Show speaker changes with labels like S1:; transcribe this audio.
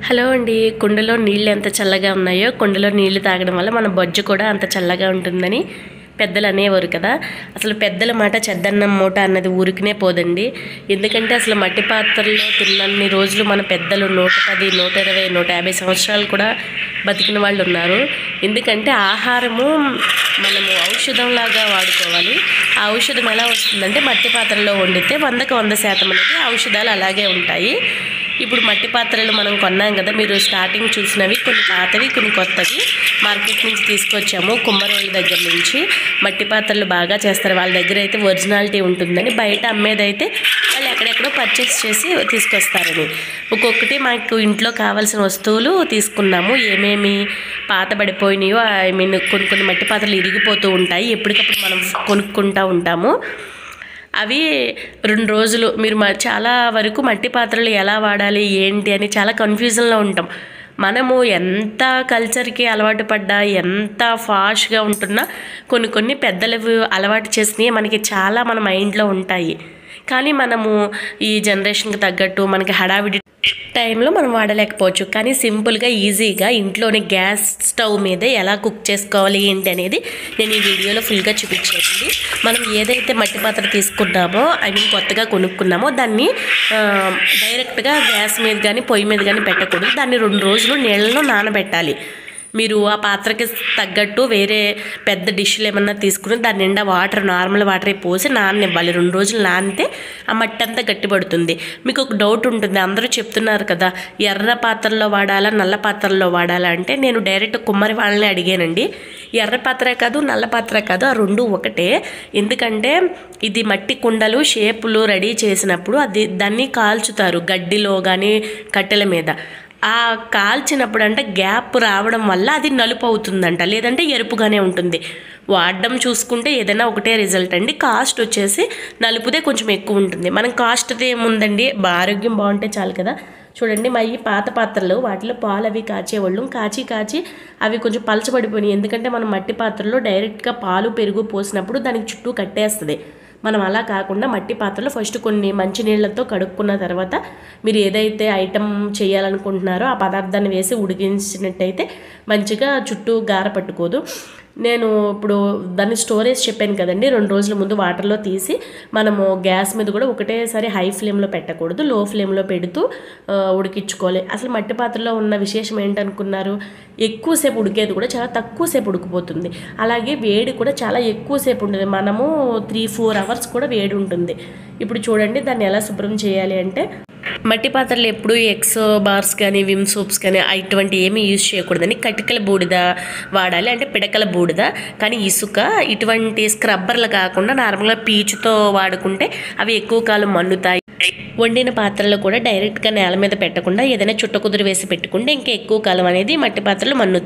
S1: Hello అండి. కుండలో నీళ్ళు ఎంత చల్లగా ఉన్నాయో కుండలో నీళ్లు తాగడం వల్ల మన బొజ్జు కూడా అంత చల్లగా ఉంటుందని పెద్దలు అనేవారు కదా. అసలు పెద్దల మాట చెద్దన్నం మూట అన్నది ఊరికినే పోదండి. ఎందుకంటే అసలు మట్టి పాత్రల్లో తిన్నన్ని రోజులు మన పెద్దలు 110, 120, 150 సంవత్సరాలు కూడా బతికిన వాళ్ళు ఉన్నారు. ఎందుకంటే ఆహారము మనము ఔషధంలాగా వాడుకోవాలి. ఆ ఔషధం ఎలా వస్తుందంటే మట్టి పాత్రలో వండితే 100కి 100% అనేది ఔషధాలు అలాగే ఉంటాయి. ఇప్పుడు మట్టి పాత్రలు మనం కొన్నాం కదా, మీరు స్టార్టింగ్ చూసినవి కొన్ని పాతవి కొన్ని కొత్తవి మార్కెట్ నుంచి తీసుకొచ్చాము. కుమ్మరోళ్ళ దగ్గర నుంచి మట్టి పాత్రలు బాగా చేస్తారు. వాళ్ళ దగ్గర అయితే ఒరిజినాలిటీ ఉంటుందని, బయట అమ్మేదైతే వాళ్ళు ఎక్కడెక్కడో పర్చేస్ చేసి తీసుకొస్తారని. ఒక్కొక్కటి మాకు ఇంట్లో కావాల్సిన వస్తువులు తీసుకున్నాము. ఏమేమి పాత పడిపోయినాయో కొన్ని మట్టి పాత్రలు ఇరిగిపోతూ ఉంటాయి, ఎప్పటికప్పుడు మనం కొనుక్కుంటూ ఉంటాము. అవి 2 రోజులు మీరు చాలా వరకు మట్టి పాత్రలు ఎలా వాడాలి ఏంటి అని చాలా కన్ఫ్యూజన్లో ఉంటాం. మనము ఎంత కల్చర్కి అలవాటు పడ్డా, ఎంత ఫాస్ట్గా ఉంటున్నా కొన్ని పెద్దలు అలవాటు చేసినవి మనకి చాలా మన మైండ్లో ఉంటాయి. కానీ మనము ఈ జనరేషన్కి తగ్గట్టు మనకి హడావిడి టైంలో మనం వాడలేకపోవచ్చు. కానీ సింపుల్గా ఈజీగా ఇంట్లోనే గ్యాస్ స్టవ్ మీదే ఎలా కుక్ చేసుకోవాలి ఏంటి అనేది నేను ఈ వీడియోలో ఫుల్గా చూపించానండి. మనం ఏదైతే మట్టి పాత్ర తీసుకున్నామో కొత్తగా కొనుక్కున్నామో దాన్ని డైరెక్ట్గా గ్యాస్ మీద కానీ పొయ్యి మీద కానీ పెట్టకూడదు. దాన్ని 2 రోజులు నీళ్ళలో నానబెట్టాలి. మీరు ఆ పాత్రకి తగ్గట్టు వేరే పెద్ద డిష్లు ఏమన్నా తీసుకుని దాని నిండా నార్మల్ వాటర్ పోసి నాననివ్వాలి. 2 రోజులు నానితే ఆ మట్టి అంతా గట్టిపడుతుంది. మీకు ఒక డౌట్ ఉంటుంది, అందరూ చెప్తున్నారు కదా ఎర్ర పాత్రలో వాడాలా నల్ల పాత్రలో వాడాలా అంటే, నేను డైరెక్ట్ కుమ్మరి వాళ్ళని అడిగానండి. ఎర్ర పాత్ర కాదు నల్ల పాత్ర కాదు, ఆ 2 ఒకటే. ఎందుకంటే ఇది మట్టి కుండలు షేపులు రెడీ చేసినప్పుడు దాన్ని కాల్చుతారు గడ్డిలో కానీ కట్టెల మీద. ఆ కాల్చినప్పుడు అంటే గ్యాప్ రావడం వల్ల అది నలుపు అవుతుందంట, లేదంటే ఎరుపుగానే ఉంటుంది. వాడడం చూసుకుంటే ఏదైనా ఒకటే రిజల్ట్ అండి. కాస్ట్ వచ్చేసి నలుపుదే కొంచెం ఎక్కువ ఉంటుంది. మనం కాస్ట్ది ఏముందండి, ఆరోగ్యం బాగుంటే చాలు కదా. చూడండి మా ఈ పాత పాత్రలు వాటిలో పాలు అవి కాచేవాళ్ళం. కాచి అవి కొంచెం పలచబడిపోయినాయి. ఎందుకంటే మనం మట్టి పాత్రలో డైరెక్ట్గా పాలు పెరుగు పోసినప్పుడు దానికి చుట్టూ కట్టేస్తుంది. మనం అలా కాకుండా మట్టి పాత్రలో ఫస్ట్ కొన్ని మంచినీళ్ళతో కడుక్కున్న తర్వాత మీరు ఏదైతే ఐటమ్ చేయాలనుకుంటున్నారో ఆ పదార్థాన్ని వేసి ఉడికించినట్టయితే మంచిగా చుట్టూ గార పట్టుకోదు. నేను ఇప్పుడు దాన్ని స్టోరేజ్ చెప్పాను కదండి, 2 రోజుల ముందు వాటర్లో తీసి మనము గ్యాస్ మీద కూడా ఒకటేసారి హై ఫ్లేమ్లో పెట్టకూడదు, లో ఫ్లేమ్లో పెడుతూ ఉడికించుకోవాలి. అసలు మట్టి పాత్రలో ఉన్న విశేషం ఏంటనుకున్నారు, ఎక్కువసేపు ఉడికేది కూడా చాలా తక్కువసేపు ఉడికిపోతుంది. అలాగే వేడి కూడా చాలా ఎక్కువసేపు ఉంటుంది. మనము 3-4 అవర్స్ కూడా వేడి ఉంటుంది. ఇప్పుడు చూడండి దాన్ని ఎలా శుభ్రం చేయాలి అంటే, మట్టి పాత్రలు ఎప్పుడు ఎక్సో బార్స్ కానీ విమ్ సోప్స్ కానీ ఇటువంటి ఏమీ యూజ్ చేయకూడదని కటికల బూడిద వాడాలి, అంటే పిడకల బూడిద. కానీ ఇసుక ఇటువంటి స్క్రబ్బర్లు కాకుండా నార్మల్గా పీచుతో వాడుకుంటే అవి ఎక్కువ కాలం మన్నుతాయి. వండిన పాత్రలో కూడా డైరెక్ట్గా నేల మీద పెట్టకుండా ఏదైనా చుట్ట కుదురు వేసి పెట్టుకుంటే ఇంకా ఎక్కువ కాలం అనేది మట్టి పాత్రలు మన్నుతాయి.